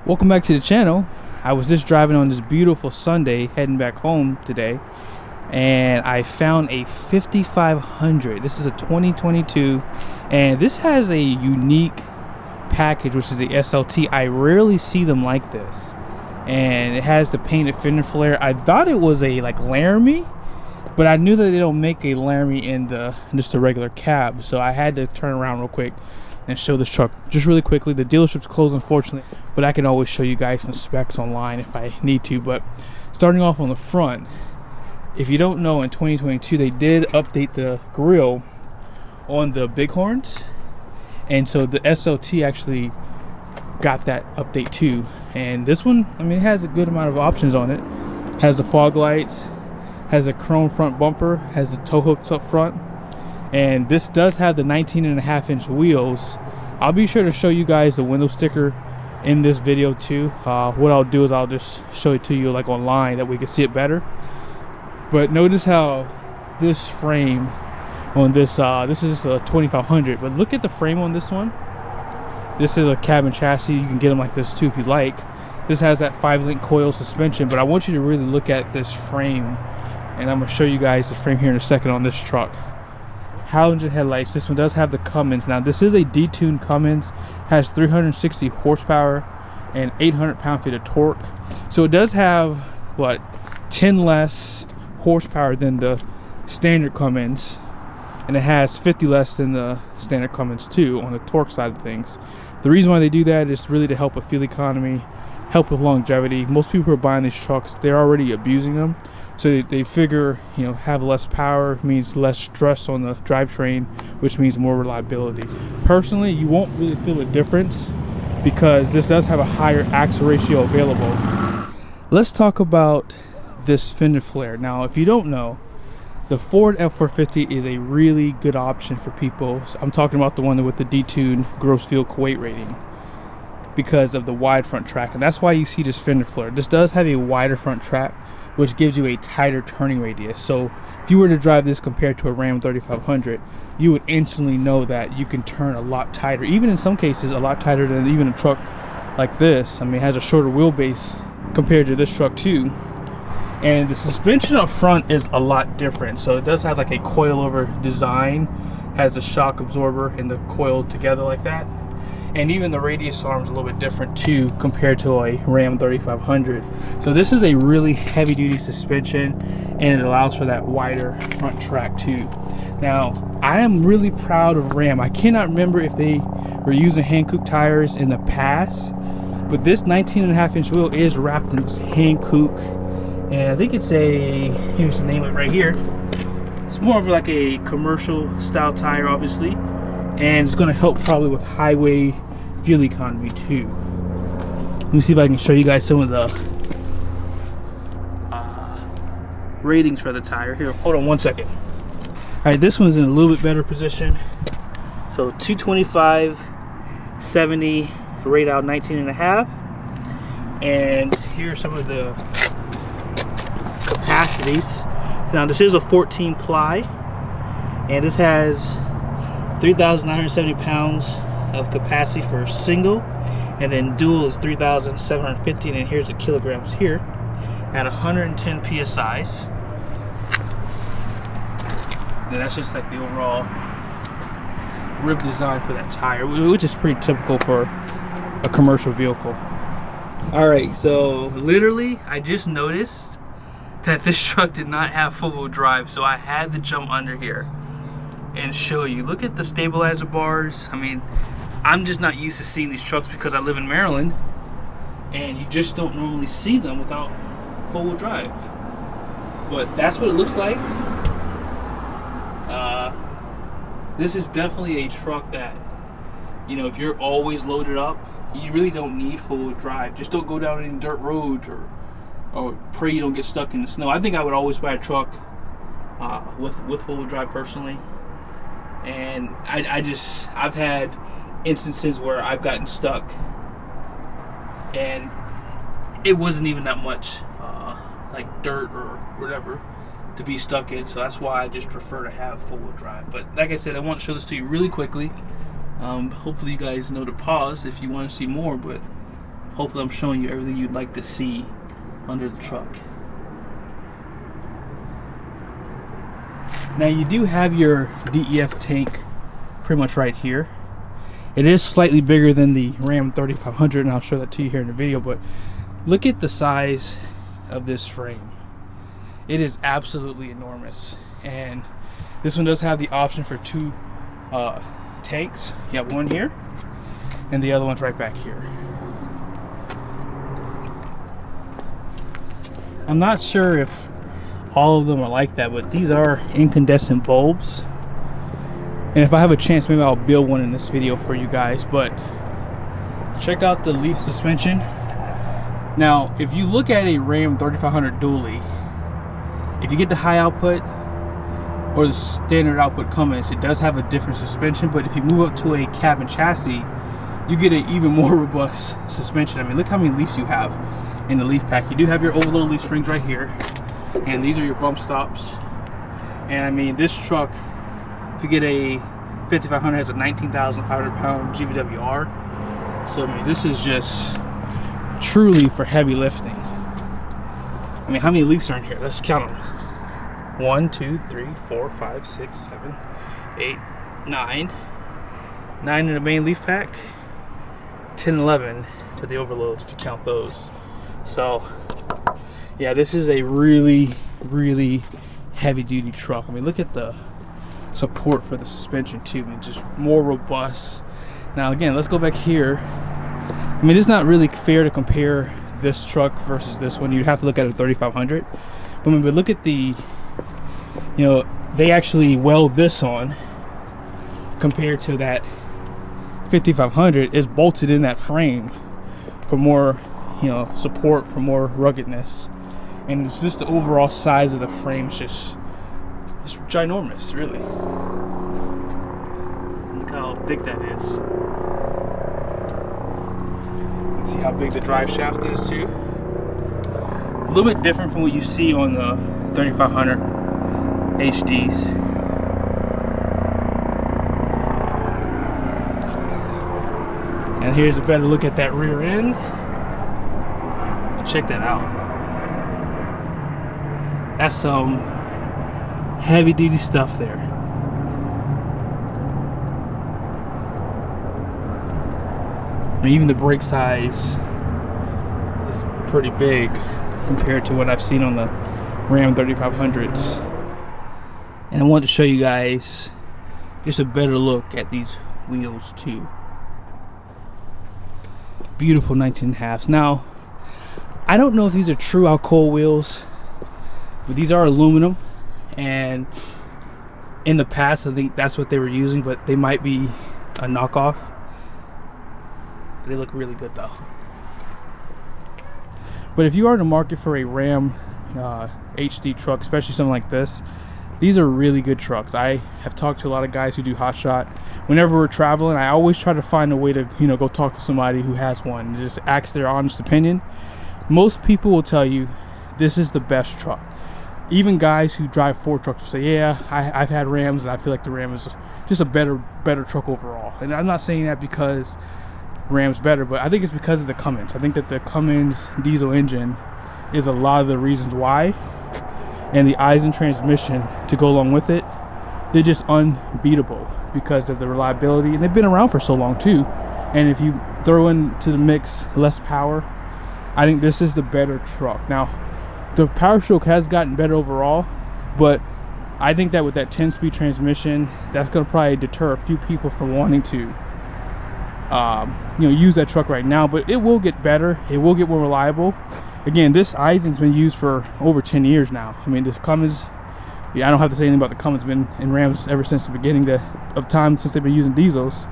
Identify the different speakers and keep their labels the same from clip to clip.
Speaker 1: Welcome back to the channel. I was just driving on this beautiful Sunday heading back home today, and I found a 5500. This is a 2022, and this has a unique package, which is the SLT. I rarely see them like this, and it has the painted fender flare. I thought it was a Laramie, but I knew that they don't make a Laramie in just a regular cab, so I had to turn around real quick and show this truck just really quickly. The dealership's closed, unfortunately, but I can always show you guys some specs online if I need to. But starting off on the front, if you don't know, in 2022 they did update the grille on the Bighorns, and so the SLT actually got that update too. And this one, I mean, it has a good amount of options on it. Has the fog lights, has a chrome front bumper, has the tow hooks up front, and this does have the 19.5-inch wheels. I'll be sure to show you guys the window sticker in this video too. What I'll do is I'll just show it to you online that we can see it better. But notice how this frame on this is a 2500, but look at the frame on this one. This is a cabin chassis. You can get them like this too if you like. This has that 5-link coil suspension, but I want you to really look at this frame, and I'm going to show you guys the frame here in a second on this truck. Halogen headlights. This one does have the Cummins. Now this is a detuned Cummins, has 360 horsepower and 800 pound-feet of torque, so it does have 10 less horsepower than the standard Cummins, and it has 50 less than the standard Cummins too on the torque side of things. The reason why they do that is really to help with fuel economy, help with longevity. Most people who are buying these trucks, they're already abusing them, so they figure, have less power means less stress on the drivetrain, which means more reliability. Personally, you won't really feel a difference because this does have a higher axle ratio available. Let's talk about this fender flare. Now, if you don't know, the Ford F450 is a really good option for people. So I'm talking about the one with the detuned gross fuel weight rating, because of the wide front track, and that's why you see this fender flare. This does have a wider front track, which gives you a tighter turning radius. So if you were to drive this compared to a Ram 3500, you would instantly know that you can turn a lot tighter, even in some cases a lot tighter than even a truck like this. I mean, it has a shorter wheelbase compared to this truck too. And the suspension up front is a lot different. So it does have like a coilover design, has a shock absorber and the coil together like that. And even the radius arm is a little bit different too compared to a Ram 3500. So this is a really heavy duty suspension, and it allows for that wider front track too. Now, I am really proud of Ram. I cannot remember if they were using Hankook tires in the past, but this 19.5-inch wheel is wrapped in this Hankook, and I think it's here's the name of it right here. It's more of like a commercial style tire, obviously, and it's going to help probably with highway fuel economy too. Let me see if I can show you guys some of the ratings for the tire here. Hold on one second. All right, this one's in a little bit better position. So 225, 70, rate out 19.5, and here's some of the capacities. Now this is a 14 ply, and this has 3,970 pounds of capacity for single, and then dual is 3,750, and here's the kilograms here at 110 psi's. And that's just like the overall rib design for that tire, which is pretty typical for a commercial vehicle. All right, so literally I just noticed that this truck did not have four-wheel drive, so I had to jump under here and show you. Look at the stabilizer bars. I mean, I'm just not used to seeing these trucks because I live in Maryland, and you just don't normally see them without four-wheel drive. But that's what it looks like. This is definitely a truck that, if you're always loaded up, you really don't need four-wheel drive. Just don't go down any dirt roads or pray you don't get stuck in the snow. I think I would always buy a truck with four-wheel drive personally. And I've had instances where I've gotten stuck, and it wasn't even that much like dirt or whatever to be stuck in, so that's why I just prefer to have four-wheel drive. But like I said, I want to show this to you really quickly. Hopefully you guys know to pause if you want to see more, but hopefully I'm showing you everything you'd like to see under the truck. Now you do have your DEF tank pretty much right here. It is slightly bigger than the Ram 3500, and I'll show that to you here in the video, but look at the size of this frame. It is absolutely enormous. And this one does have the option for two tanks. You have one here, and the other one's right back here. I'm not sure if all of them are like that, but these are incandescent bulbs. And if I have a chance, maybe I'll build one in this video for you guys. But check out the leaf suspension. Now, if you look at a Ram 3500 dually, if you get the high output or the standard output Cummins, it does have a different suspension. But if you move up to a cabin chassis, you get an even more robust suspension. I mean, look how many leafs you have in the leaf pack. You do have your overload leaf springs right here, and these are your bump stops. And I mean, this truck, if you get a 5500, has a 19,500 pound GVWR. So I mean, this is just truly for heavy lifting. I mean, how many leafs are in here? Let's count them. 1, 2, 3, 4, 5, 6, 7, 8, 9. 9 in the main leaf pack. 10, 11 for the overloads if you count those. So yeah, this is a really heavy duty truck. I mean, look at the support for the suspension too. I mean, just more robust. Now again, let's go back here. I mean, it's not really fair to compare this truck versus this one. You'd have to look at a 3500. But look at the, you know, they actually weld this on compared to that 5500 is bolted in that frame for more, you know, support, for more ruggedness. And it's just the overall size of the frame is just, it's ginormous, really. Look how big that is. You can see how big the drive shaft is too. A little bit different from what you see on the 3500 HDs. And here's a better look at that rear end. Check that out. That's some heavy duty stuff there. I mean, even the brake size is pretty big compared to what I've seen on the Ram 3500s. And I wanted to show you guys just a better look at these wheels too. Beautiful 19.5s. Now, I don't know if these are true Alcoa wheels, but these are aluminum, and in the past I think that's what they were using, but they might be a knockoff. They look really good though. But if you are in the market for a Ram HD truck, especially something like this, these are really good trucks. I have talked to a lot of guys who do hot shot. Whenever we're traveling, I always try to find a way to, you know, go talk to somebody who has one and just ask their honest opinion. Most people will tell you this is the best truck. Even guys who drive Ford trucks will say, yeah, I've had Rams and I feel like the Ram is just a better truck overall. And I'm not saying that because Ram's better, but I think it's because of the Cummins. I think that the Cummins diesel engine is a lot of the reasons why, and the Eisen transmission to go along with it, they're just unbeatable because of the reliability, and they've been around for so long too. And if you throw into the mix less power, I think this is the better truck. Now, the power stroke has gotten better overall, but I think that with that 10-speed transmission, that's going to probably deter a few people from wanting to you know, use that truck right now. But it will get better, it will get more reliable. Again, this Eisen's been used for over 10 years now. I mean, this Cummins, yeah, I don't have to say anything about the Cummins. Been in Rams ever since the beginning of time, since they've been using diesels.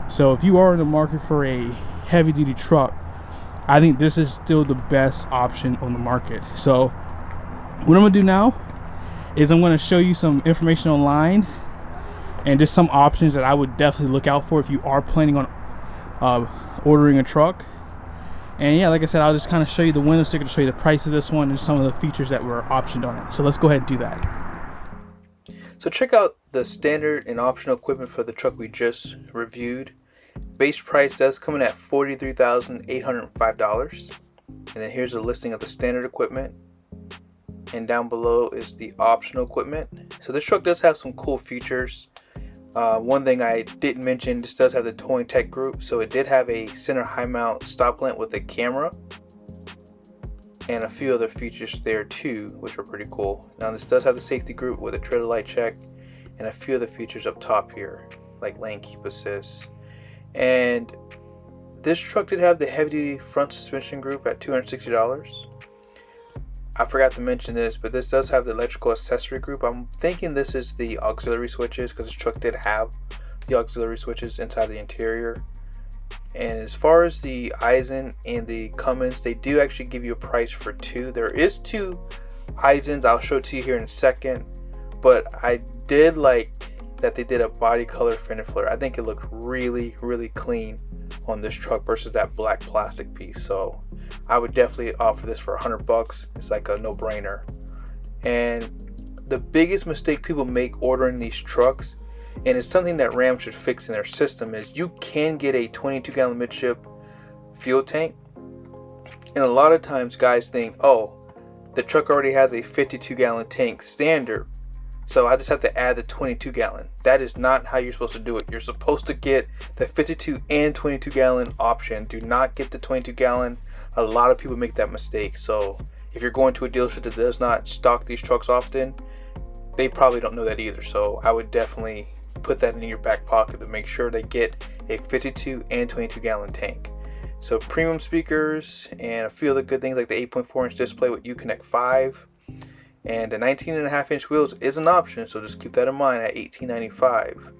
Speaker 1: So if you are in the market for a heavy duty truck, I think this is still the best option on the market. So what I'm gonna do now is I'm gonna show you some information online and just some options that I would definitely look out for if you are planning on ordering a truck. And yeah, like I said, I'll just kind of show you the window sticker to show you the price of this one and some of the features that were optioned on it. So let's go ahead and do that. So check out the standard and optional equipment for the truck we just reviewed. Base price does come in at $43,805. And then here's a listing of the standard equipment. And down below is the optional equipment. So this truck does have some cool features. One thing I didn't mention, this does have the towing tech group. So it did have a center high mount stop lamp with a camera. And a few other features there too, which are pretty cool. Now this does have the safety group with a trailer light check. And a few other features up top here, like lane keep assist. And this truck did have the heavy duty front suspension group at $260. I forgot to mention this, but this does have the electrical accessory group. I'm thinking this is the auxiliary switches, because this truck did have the auxiliary switches inside the interior. And as far as the Eisen and the Cummins, they do actually give you a price for two. There is two Eisens, I'll show it to you here in a second. But I did like that they did a body color fender flare. I think it looked really, really clean on this truck versus that black plastic piece. So I would definitely offer this for $100. It's like a no-brainer. And the biggest mistake people make ordering these trucks, and it's something that Ram should fix in their system, is you can get a 22-gallon midship fuel tank. And a lot of times guys think, oh, the truck already has a 52-gallon tank standard, so I just have to add the 22-gallon. That is not how you're supposed to do it. You're supposed to get the 52 and 22-gallon option. Do not get the 22-gallon. A lot of people make that mistake. So if you're going to a dealership that does not stock these trucks often, they probably don't know that either. So I would definitely put that in your back pocket to make sure they get a 52 and 22-gallon tank. So premium speakers and a few other good things like the 8.4-inch display with Uconnect 5. And the 19.5-inch wheels is an option, so just keep that in mind at $18.95.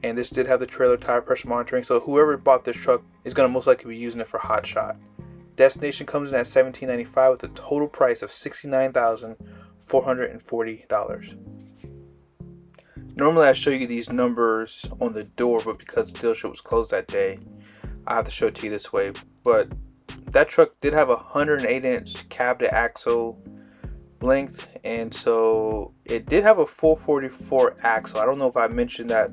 Speaker 1: And this did have the trailer tire pressure monitoring, so whoever bought this truck is going to most likely be using it for hot shot. Destination comes in at $17.95 with a total price of $69,440. Normally I show you these numbers on the door, but because the dealership was closed that day, I have to show it to you this way. But that truck did have a 108-inch cab to axle length, and so it did have a 444 axle. I don't know if I mentioned that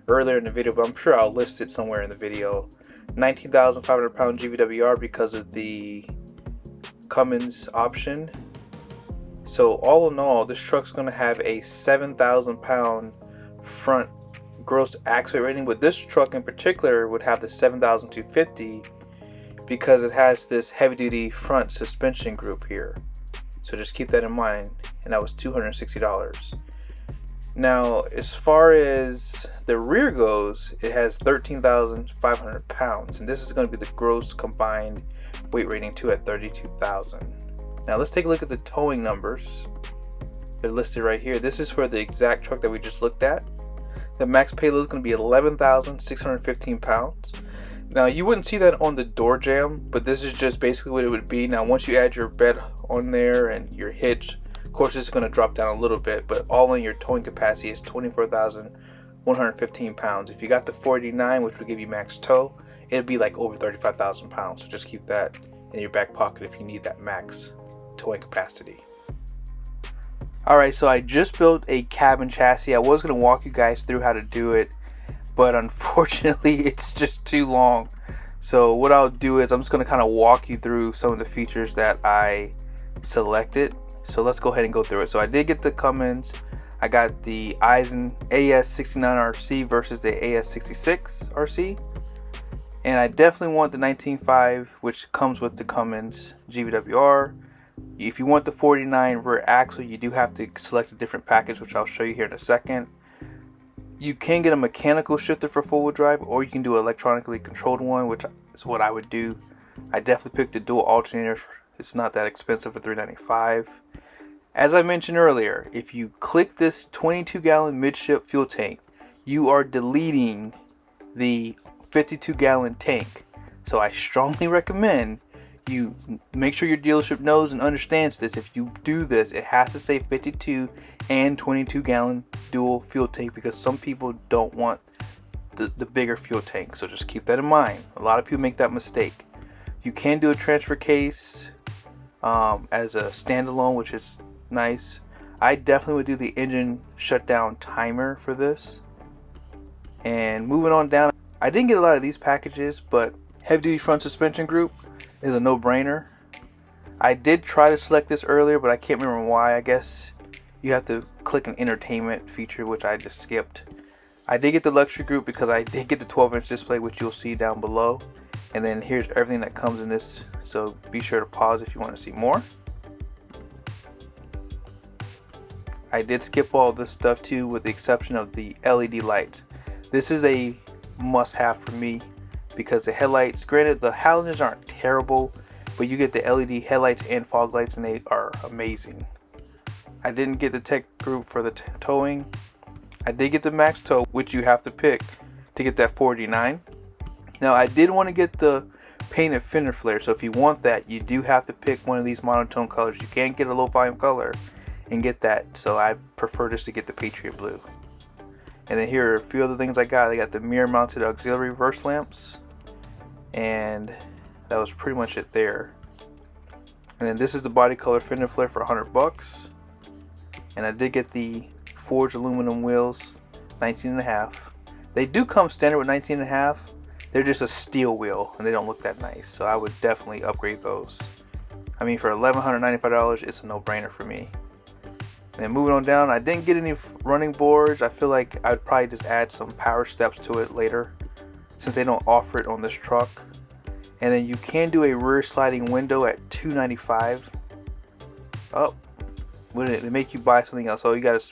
Speaker 1: earlier in the video, but I'm sure I'll list it somewhere in the video. 19,500 pound GVWR because of the Cummins option. So all in all, this truck's going to have a 7,000 pound front gross axle rating, but this truck in particular would have the 7,250 because it has this heavy duty front suspension group here. So just keep that in mind, and that was $260. Now, as far as the rear goes, it has 13,500 pounds, and this is going to be the gross combined weight rating too at 32,000. Now let's take a look at the towing numbers. They're listed right here. This is for the exact truck that we just looked at. The max payload is going to be 11,615 pounds. Now you wouldn't see that on the door jamb, but this is just basically what it would be. Now once you add your bed on there and your hitch, of course it's going to drop down a little bit, but all in your towing capacity is 24,115 pounds. If you got the 489, which would give you max tow, it'd be like over 35,000 pounds. So just keep that in your back pocket if you need that max towing capacity. Alright, so I just built a cabin chassis. I was going to walk you guys through how to do it, but unfortunately it's just too long. So what I'll do is I'm just going to kind of walk you through some of the features that I selected. So let's go ahead and go through it. So I did get the Cummins. I got the Eisen AS69RC versus the AS66 RC. And I definitely want the 19.5, which comes with the Cummins GVWR. If you want the 49 rear axle, you do have to select a different package, which I'll show you here in a second. You can get a mechanical shifter for four-wheel drive, or you can do an electronically controlled one, which is what I would do. I definitely picked the dual alternator. It's not that expensive for $395. As I mentioned earlier, if you click this 22-gallon midship fuel tank, you are deleting the 52-gallon tank. So I strongly recommend you make sure your dealership knows and understands this. If you do this, it has to say 52 and 22-gallon dual fuel tank, because some people don't want the bigger fuel tank. So just keep that in mind. A lot of people make that mistake. You can do a transfer case as a standalone, which is nice. I definitely would do the engine shutdown timer for this. And moving on down, I didn't get a lot of these packages, but heavy duty front suspension group is a no-brainer. I did try to select this earlier, but I can't remember why. I guess you have to click an entertainment feature, which I just skipped. I did get the luxury group because I did get the 12-inch display, which you'll see down below. And then here's everything that comes in this, so be sure to pause if you want to see more. I did skip all this stuff too, with the exception of the LED lights. This is a must-have for me because the headlights, granted the halogens aren't terrible, but you get the LED headlights and fog lights and they are amazing. I didn't get the tech group for the towing. I did get the max tow, which you have to pick to get that 49. Now I did want to get the painted fender flare, so if you want that, you do have to pick one of these monotone colors. You can't get a low volume color and get that, so I prefer just to get the Patriot Blue. And then here are a few other things I got. I got the mirror mounted auxiliary reverse lamps, and that was pretty much it there. And then this is the body color fender flare for $100. And I did get the forged aluminum wheels, 19.5. They do come standard with 19.5. They're just a steel wheel and they don't look that nice, so I would definitely upgrade those. I mean, for $1,195, it's a no-brainer for me. And then moving on down, I didn't get any running boards. I feel like I'd probably just add some power steps to it later, since they don't offer it on this truck. And then you can do a rear sliding window at $295. Oh, wouldn't it make you buy something else? Oh, you have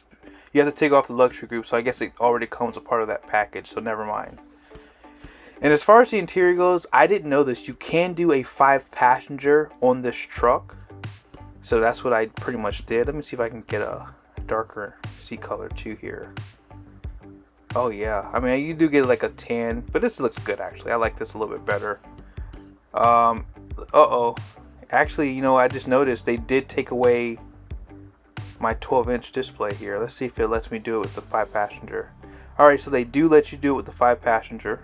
Speaker 1: to take off the luxury group, so I guess it already comes a part of that package, so never mind. And as far as the interior goes, I didn't know this. You can do a 5-passenger on this truck. So that's what I pretty much did. Let me see if I can get a darker seat color too here. Oh yeah, I mean, you do get like a tan, but this looks good actually. I like this a little bit better. Actually, you know, I just noticed they did take away my 12-inch display here. Let's see if it lets me do it with the 5-passenger. Alright, so they do let you do it with the 5-passenger.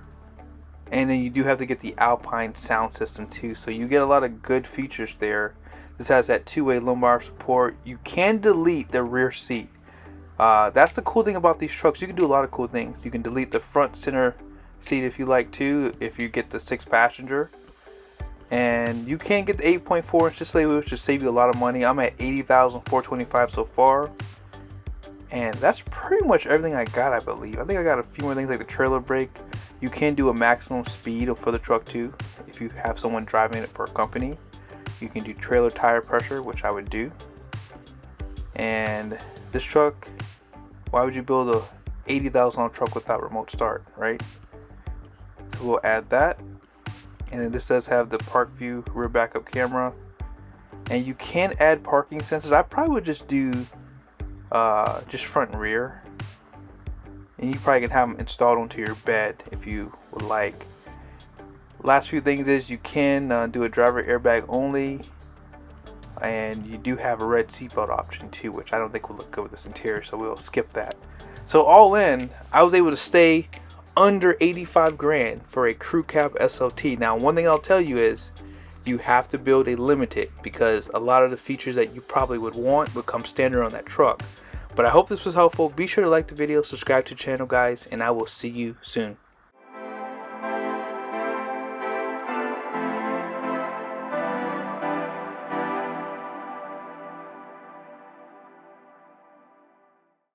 Speaker 1: And then you do have to get the Alpine sound system too, so you get a lot of good features there. This has that 2-way lumbar support. You can delete the rear seat. That's the cool thing about these trucks. You can do a lot of cool things. You can delete the front center seat if you like to, if you get the 6-passenger. And you can get the 8.4-inch display, which will save you a lot of money. I'm at $80,425 so far. And that's pretty much everything I got, I believe. I think I got a few more things like the trailer brake. You can do a maximum speed for the truck too, if you have someone driving it for a company. You can do trailer tire pressure, which I would do. And this truck, why would you build a $80,000 truck without remote start, right? So we'll add that. And then this does have the park view rear backup camera. And you can add parking sensors. I probably would just do just front and rear. And you probably can have them installed onto your bed if you would like. Last few things is you can do a driver airbag only, and you do have a red seatbelt option too, which I don't think will look good with this interior, so we'll skip that. So all in, I was able to stay under 85 grand for a crew cab SLT. Now one thing I'll tell you is you have to build a limited, because a lot of the features that you probably would want would come standard on that truck. But I hope this was helpful. Be sure to like the video, subscribe to the channel guys, and I will see you soon.